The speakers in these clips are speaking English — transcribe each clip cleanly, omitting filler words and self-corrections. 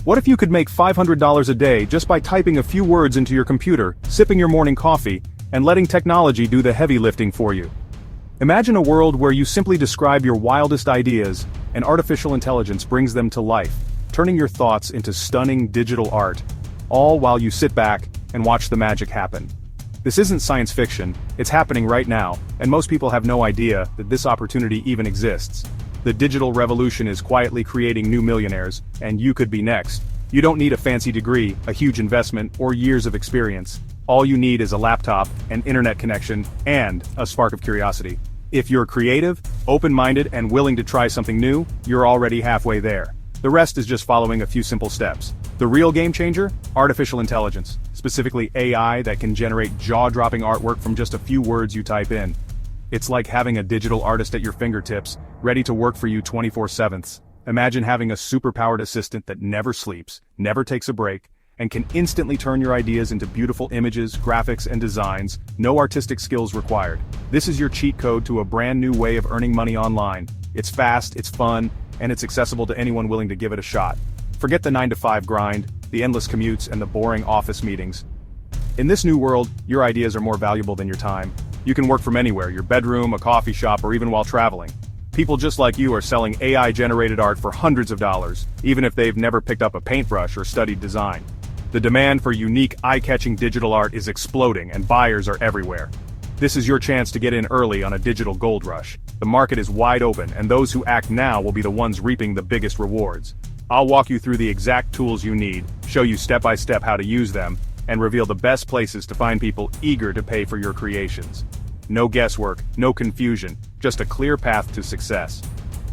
What if you could make $500 a day just by typing a few words into your computer, sipping your morning coffee, and letting technology do the heavy lifting for you? Imagine a world where you simply describe your wildest ideas, and artificial intelligence brings them to life, turning your thoughts into stunning digital art, all while you sit back and watch the magic happen. This isn't science fiction, it's happening right now, and most people have no idea that this opportunity even exists. The digital revolution is quietly creating new millionaires, and you could be next. You don't need a fancy degree, a huge investment, or years of experience. All you need is a laptop, an internet connection, and a spark of curiosity. If you're creative, open-minded, and willing to try something new, you're already halfway there. The rest is just following a few simple steps. The real game changer? Artificial intelligence, specifically AI that can generate jaw-dropping artwork from just a few words you type in. It's like having a digital artist at your fingertips, ready to work for you 24/7. Imagine having a super-powered assistant that never sleeps, never takes a break, and can instantly turn your ideas into beautiful images, graphics, and designs, no artistic skills required. This is your cheat code to a brand new way of earning money online. It's fast, it's fun, and it's accessible to anyone willing to give it a shot. Forget the 9-to-5 grind, the endless commutes, and the boring office meetings. In this new world, your ideas are more valuable than your time. You can work from anywhere, your bedroom, a coffee shop, or even while traveling. People just like you are selling AI-generated art for hundreds of dollars, even if they've never picked up a paintbrush or studied design. The demand for unique, eye-catching digital art is exploding, and buyers are everywhere. This is your chance to get in early on a digital gold rush. The market is wide open, and those who act now will be the ones reaping the biggest rewards. I'll walk you through the exact tools you need, show you step-by-step how to use them, and reveal the best places to find people eager to pay for your creations. No guesswork, no confusion, just a clear path to success.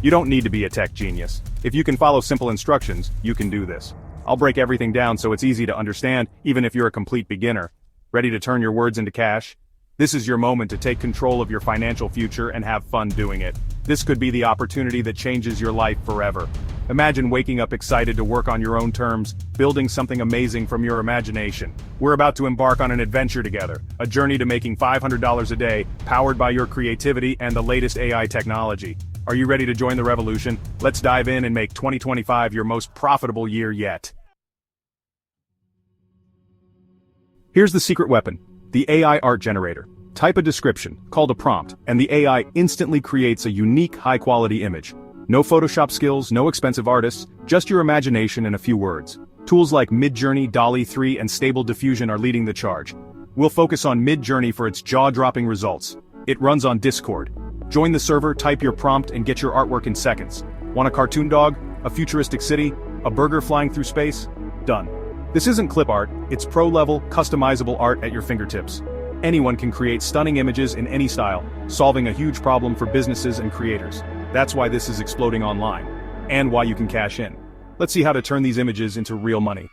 You don't need to be a tech genius. If you can follow simple instructions, you can do this. I'll break everything down so it's easy to understand, even if you're a complete beginner. Ready to turn your words into cash? This is your moment to take control of your financial future and have fun doing it. This could be the opportunity that changes your life forever. Imagine waking up excited to work on your own terms, building something amazing from your imagination. We're about to embark on an adventure together, a journey to making $500 a day, powered by your creativity and the latest AI technology. Are you ready to join the revolution? Let's dive in and make 2025 your most profitable year yet. Here's the secret weapon, the AI art generator. Type a description, called a prompt, and the AI instantly creates a unique, high-quality image. No Photoshop skills, no expensive artists, just your imagination and a few words. Tools like Midjourney, DALL-E 3, and Stable Diffusion are leading the charge. We'll focus on Midjourney for its jaw-dropping results. It runs on Discord. Join the server, type your prompt, and get your artwork in seconds. Want a cartoon dog? A futuristic city? A burger flying through space? Done. This isn't clip art, it's pro-level, customizable art at your fingertips. Anyone can create stunning images in any style, solving a huge problem for businesses and creators. That's why this is exploding online, and why you can cash in. Let's see how to turn these images into real money.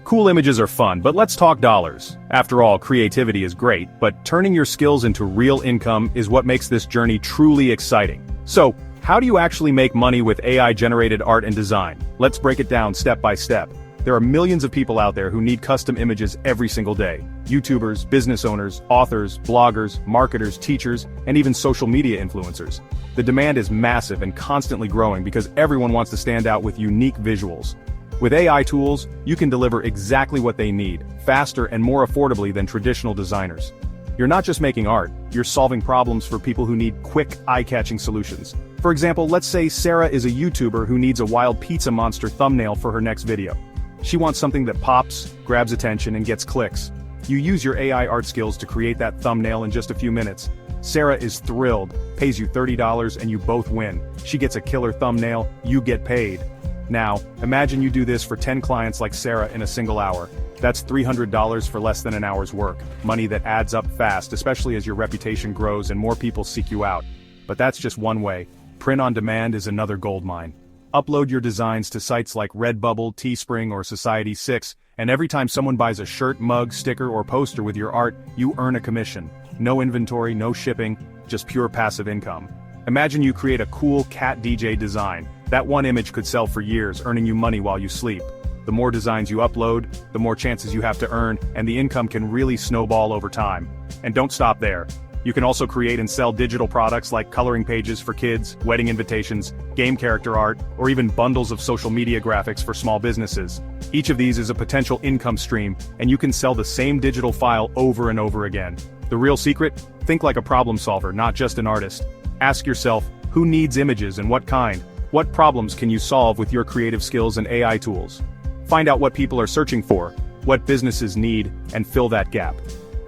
Cool images are fun, but let's talk dollars. After all, creativity is great, but turning your skills into real income is what makes this journey truly exciting. So, how do you actually make money with AI-generated art and design? Let's break it down step by step. There are millions of people out there who need custom images every single day. YouTubers, business owners, authors, bloggers, marketers, teachers, and even social media influencers. The demand is massive and constantly growing because everyone wants to stand out with unique visuals. With AI tools, you can deliver exactly what they need, faster and more affordably than traditional designers. You're not just making art, you're solving problems for people who need quick, eye-catching solutions. For example, let's say Sarah is a YouTuber who needs a wild pizza monster thumbnail for her next video. She wants something that pops, grabs attention, and gets clicks. You use your AI art skills to create that thumbnail in just a few minutes. Sarah is thrilled, pays you $30, and you both win. She gets a killer thumbnail, you get paid. Now, imagine you do this for 10 clients like Sarah in a single hour. That's $300 for less than an hour's work. Money that adds up fast, especially as your reputation grows and more people seek you out. But that's just one way. Print on demand is another goldmine. Upload your designs to sites like Redbubble, Teespring, or Society6, and every time someone buys a shirt, mug, sticker, or poster with your art, you earn a commission. No inventory, no shipping, just pure passive income. Imagine you create a cool cat DJ design. That one image could sell for years, earning you money while you sleep. The more designs you upload, the more chances you have to earn, and the income can really snowball over time. And don't stop there. You can also create and sell digital products like coloring pages for kids, wedding invitations, game character art, or even bundles of social media graphics for small businesses. Each of these is a potential income stream, and you can sell the same digital file over and over again. The real secret? Think like a problem solver, not just an artist. Ask yourself, who needs images and what kind? What problems can you solve with your creative skills and AI tools? Find out what people are searching for, what businesses need, and fill that gap.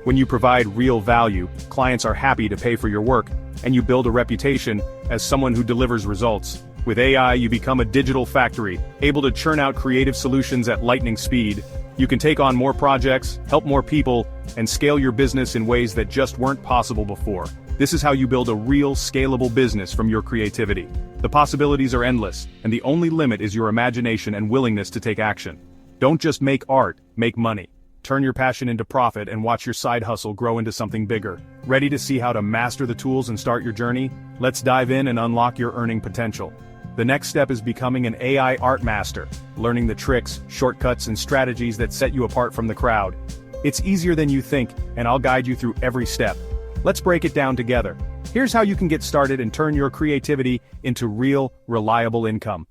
When you provide real value, clients are happy to pay for your work, and you build a reputation as someone who delivers results. With AI, you become a digital factory, able to churn out creative solutions at lightning speed. You can take on more projects, help more people, and scale your business in ways that just weren't possible before. This is how you build a real, scalable business from your creativity. The possibilities are endless, and the only limit is your imagination and willingness to take action. Don't just make art, make money. Turn your passion into profit and watch your side hustle grow into something bigger. Ready to see how to master the tools and start your journey? Let's dive in and unlock your earning potential. The next step is becoming an AI art master, learning the tricks, shortcuts, and strategies that set you apart from the crowd. It's easier than you think, and I'll guide you through every step. Let's break it down together. Here's how you can get started and turn your creativity into real, reliable income.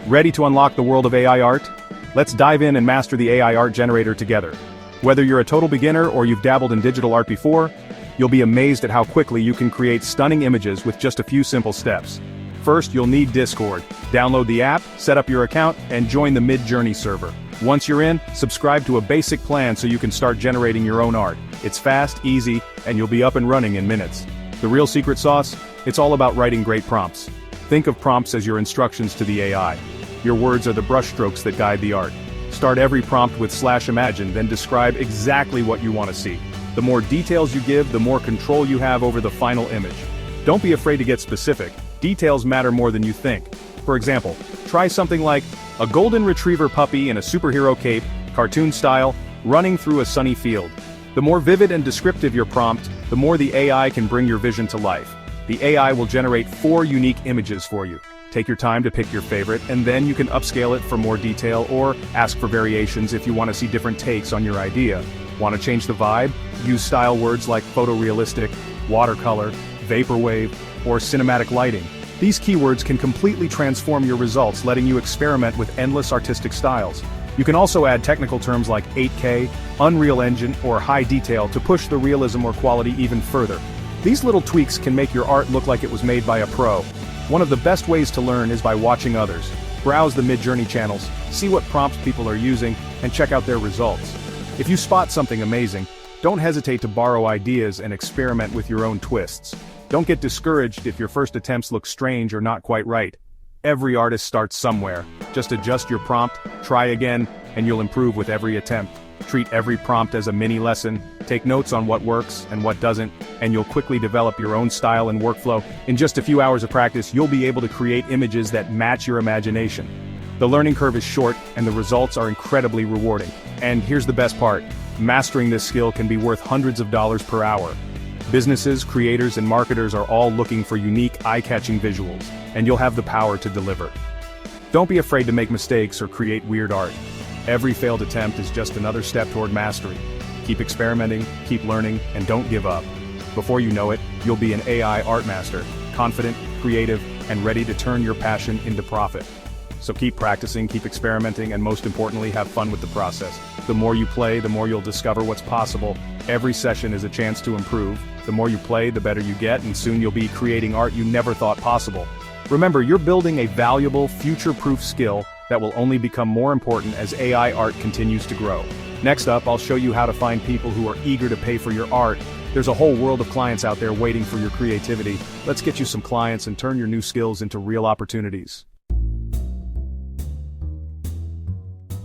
Ready to unlock the world of AI art? Let's dive in and master the AI art generator together. Whether you're a total beginner or you've dabbled in digital art before, you'll be amazed at how quickly you can create stunning images with just a few simple steps. First, you'll need Discord. Download the app, set up your account, and join the Midjourney server. Once you're in, subscribe to a basic plan so you can start generating your own art. It's fast, easy, and you'll be up and running in minutes. The real secret sauce? It's all about writing great prompts. Think of prompts as your instructions to the AI. Your words are the brushstrokes that guide the art. Start every prompt with /imagine, then describe exactly what you want to see. The more details you give, the more control you have over the final image. Don't be afraid to get specific. Details matter more than you think. For example, try something like a golden retriever puppy in a superhero cape, cartoon style, running through a sunny field. The more vivid and descriptive your prompt, the more the AI can bring your vision to life. The AI will generate 4 unique images for you. Take your time to pick your favorite, and then you can upscale it for more detail or ask for variations if you want to see different takes on your idea. Want to change the vibe? Use style words like photorealistic, watercolor, vaporwave, or cinematic lighting. These keywords can completely transform your results, letting you experiment with endless artistic styles. You can also add technical terms like 8K, Unreal Engine, or high detail to push the realism or quality even further. These little tweaks can make your art look like it was made by a pro. One of the best ways to learn is by watching others. Browse the Midjourney channels, see what prompts people are using, and check out their results. If you spot something amazing, don't hesitate to borrow ideas and experiment with your own twists. Don't get discouraged if your first attempts look strange or not quite right. Every artist starts somewhere. Just adjust your prompt, try again, and you'll improve with every attempt. Treat every prompt as a mini lesson, take notes on what works and what doesn't, and you'll quickly develop your own style and workflow. In just a few hours of practice, you'll be able to create images that match your imagination. The learning curve is short, and the results are incredibly rewarding. And here's the best part, mastering this skill can be worth hundreds of dollars per hour. Businesses, creators, and marketers are all looking for unique, eye-catching visuals, and you'll have the power to deliver. Don't be afraid to make mistakes or create weird art. Every failed attempt is just another step toward mastery. Keep experimenting, keep learning, and don't give up. Before you know it, you'll be an AI art master, confident, creative, and ready to turn your passion into profit. So keep practicing, keep experimenting, and most importantly, have fun with the process. The more you play, the more you'll discover what's possible. Every session is a chance to improve. The more you play, the better you get, and soon you'll be creating art you never thought possible. Remember, you're building a valuable, future-proof skill that will only become more important as AI art continues to grow. Next up, I'll show you how to find people who are eager to pay for your art. There's a whole world of clients out there waiting for your creativity. Let's get you some clients and turn your new skills into real opportunities.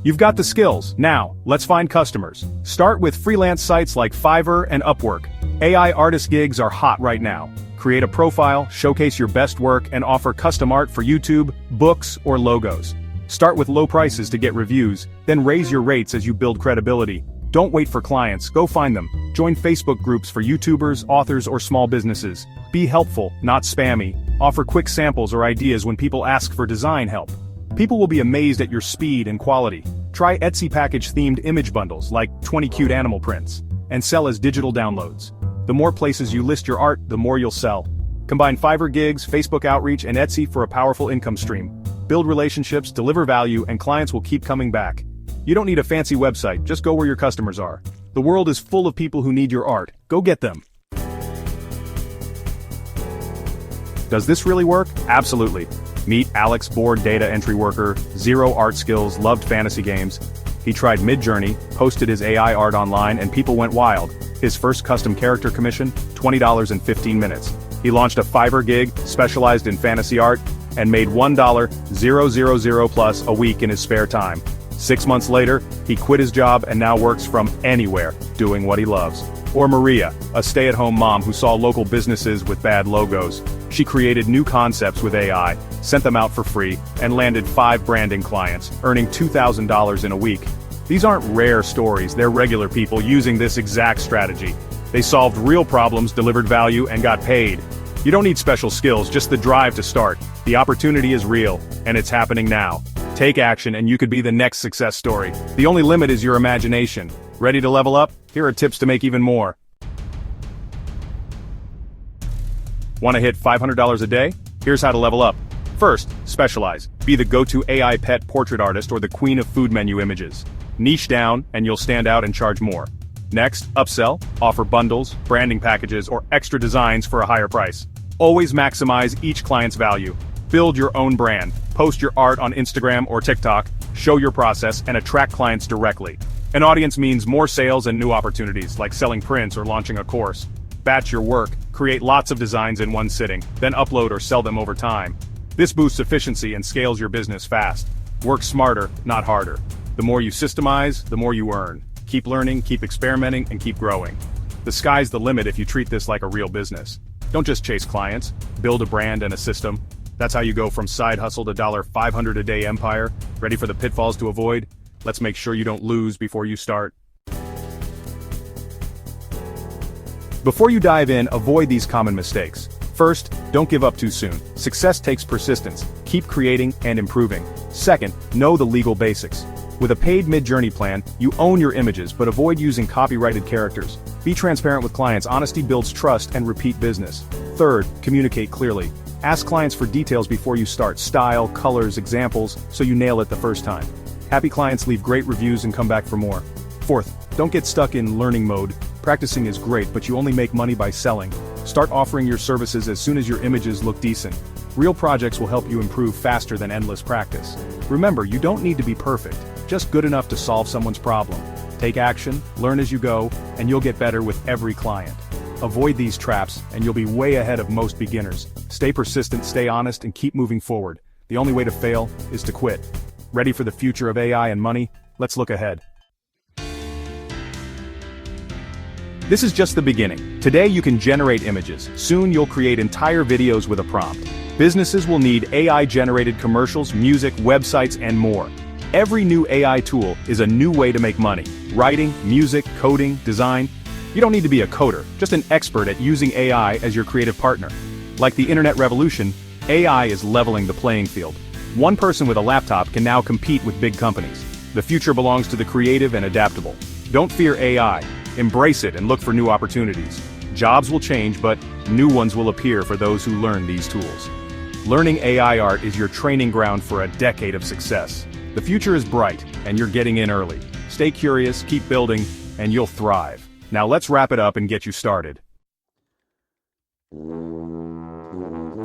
You've got the skills. Now, let's find customers. Start with freelance sites like Fiverr and Upwork. AI artist gigs are hot right now. Create a profile, showcase your best work, and offer custom art for YouTube, books, or logos. Start with low prices to get reviews, then raise your rates as you build credibility. Don't wait for clients, go find them. Join Facebook groups for YouTubers, authors, or small businesses. Be helpful, not spammy. Offer quick samples or ideas when people ask for design help. People will be amazed at your speed and quality. Try Etsy package themed image bundles like 20 cute animal prints. and sell as digital downloads. The more places you list your art, the more you'll sell. Combine Fiverr gigs, Facebook outreach, and Etsy for a powerful income stream. Build relationships, deliver value, and clients will keep coming back. You don't need a fancy website, just go where your customers are. The world is full of people who need your art. Go get them. Does this really work? Absolutely. Meet Alex, bored data entry worker, zero art skills, loved fantasy games. He tried Midjourney, posted his AI art online, and people went wild. His first custom character commission, $20 in 15 minutes. He launched a Fiverr gig, specialized in fantasy art, and made $1,000 plus a week in his spare time. 6 months later, he quit his job and now works from anywhere, doing what he loves. Or Maria, a stay-at-home mom who saw local businesses with bad logos. She created new concepts with AI, sent them out for free, and landed 5 branding clients, earning $2,000 in a week. These aren't rare stories, they're regular people using this exact strategy. They solved real problems, delivered value, and got paid. You don't need special skills, just the drive to start. The opportunity is real, and it's happening now. Take action and you could be the next success story. The only limit is your imagination. Ready to level up? Here are tips to make even more. Want to hit $500 a day? Here's how to level up. First, specialize. Be the go-to AI pet portrait artist or the queen of food menu images. Niche down, and you'll stand out and charge more. Next, upsell. Offer bundles, branding packages, or extra designs for a higher price. Always maximize each client's value. Build your own brand. Post your art on Instagram or TikTok, show your process, and attract clients directly. An audience means more sales and new opportunities, like selling prints or launching a course. Batch your work, create lots of designs in one sitting, then upload or sell them over time. This boosts efficiency and scales your business fast. Work smarter, not harder. The more you systemize, the more you earn. Keep learning, keep experimenting, and keep growing. The sky's the limit if you treat this like a real business. Don't just chase clients, build a brand and a system. That's how you go from side hustle to $500 a day empire. Ready for the pitfalls to avoid? Let's make sure you don't lose before you start. Before you dive in, avoid these common mistakes. First, don't give up too soon. Success takes persistence. Keep creating and improving. Second, know the legal basics. With a paid Midjourney plan, you own your images but avoid using copyrighted characters. Be transparent with clients. Honesty builds trust and repeat business. Third, communicate clearly. Ask clients for details before you start. Style, colors, examples, so you nail it the first time. Happy clients leave great reviews and come back for more. Fourth, don't get stuck in learning mode. Practicing is great, but you only make money by selling. Start offering your services as soon as your images look decent. Real projects will help you improve faster than endless practice. Remember, you don't need to be perfect, just good enough to solve someone's problem. Take action, learn as you go, and you'll get better with every client. Avoid these traps, and you'll be way ahead of most beginners. Stay persistent, stay honest, and keep moving forward. The only way to fail is to quit. Ready for the future of AI and money? Let's look ahead. This is just the beginning. Today you can generate images. Soon you'll create entire videos with a prompt. Businesses will need AI-generated commercials, music, websites, and more. Every new AI tool is a new way to make money. Writing, music, coding, design. You don't need to be a coder, just an expert at using AI as your creative partner. Like the internet revolution, AI is leveling the playing field. One person with a laptop can now compete with big companies. The future belongs to the creative and adaptable. Don't fear AI. Embrace it and look for new opportunities. Jobs will change, but new ones will appear for those who learn these tools. Learning AI art is your training ground for a decade of success. The future is bright, and you're getting in early. Stay curious, keep building, and you'll thrive. Now let's wrap it up and get you started.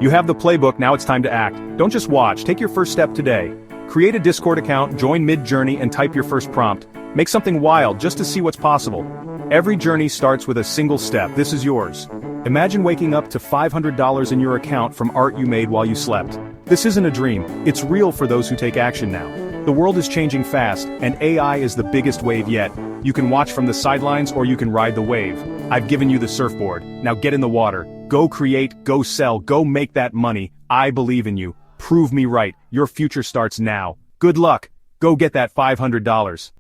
You have the playbook, now it's time to act. Don't just watch, take your first step today. Create a Discord account, join Midjourney, and type your first prompt. Make something wild just to see what's possible. Every journey starts with a single step. This is yours. Imagine waking up to $500 in your account from art you made while you slept. This isn't a dream, it's real for those who take action now. The world is changing fast, and AI is the biggest wave yet. You can watch from the sidelines or you can ride the wave. I've given you the surfboard, now get in the water. Go create, go sell, go make that money. I believe in you. Prove me right. Your future starts now. Good luck. Go get that $500.